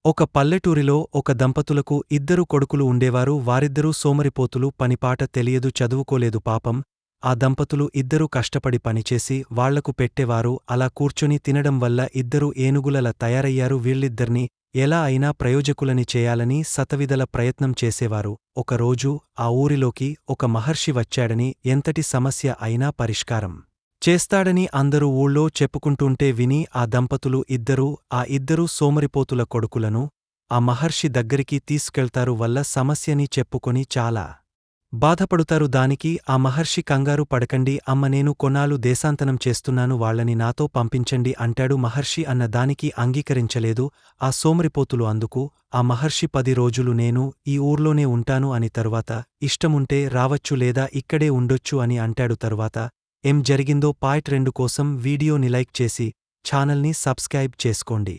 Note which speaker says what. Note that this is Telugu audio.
Speaker 1: ఒక పల్లెటూరిలో ఒక దంపతులకు ఇద్దరు కొడుకులు ఉండేవారు. వారిద్దరూ సోమరిపోతులు, పనిపాట తెలియదు, చదువుకోలేదు పాపం. ఆ దంపతులు ఇద్దరూ కష్టపడి పనిచేసి వాళ్లకు పెట్టేవారు. అలా కూర్చొని తినడం వల్ల ఇద్దరూ ఏనుగులలా తయారయ్యారు. వీళ్ళిద్దర్నీ ఎలా అయినా ప్రయోజకులని చేయాలని శతవిధల ప్రయత్నం చేసేవారు. ఒకరోజు ఆ ఊరిలోకి ఒక మహర్షి వచ్చాడని, ఎంతటి సమస్య అయినా పరిష్కారం చేస్తాడని అందరూ ఊళ్ళో చెప్పుకుంటుంటే విని ఆ దంపతులు ఆ ఇద్దరు సోమరిపోతుల కొడుకులను ఆ మహర్షి దగ్గరికి తీసుకెళ్తారు. వల్ల సమస్యని చెప్పుకొని చాలా బాధపడుతారు. దానికి ఆ మహర్షి కంగారు పడకండి అమ్మ, నేను కొన్నాళ్ళు దేశాంతనం చేస్తున్నాను, వాళ్ళని నాతో పంపించండి అంటాడు. మహర్షి అన్న దానికి అంగీకరించలేదు ఆ సోమరిపోతులు. అందుకు ఆ మహర్షి 10 రోజులు నేను ఈ ఊర్లోనే ఉంటాను అని, తరువాత ఇష్టముంటే రావచ్చు లేదా ఇక్కడే ఉండొచ్చు అని అంటాడు. తరువాత ఏం జరిగిందో పార్ట్ 2 కోసం వీడియోని లైక్ చేసి ఛానల్ని సబ్స్క్రైబ్ చేసుకోండి.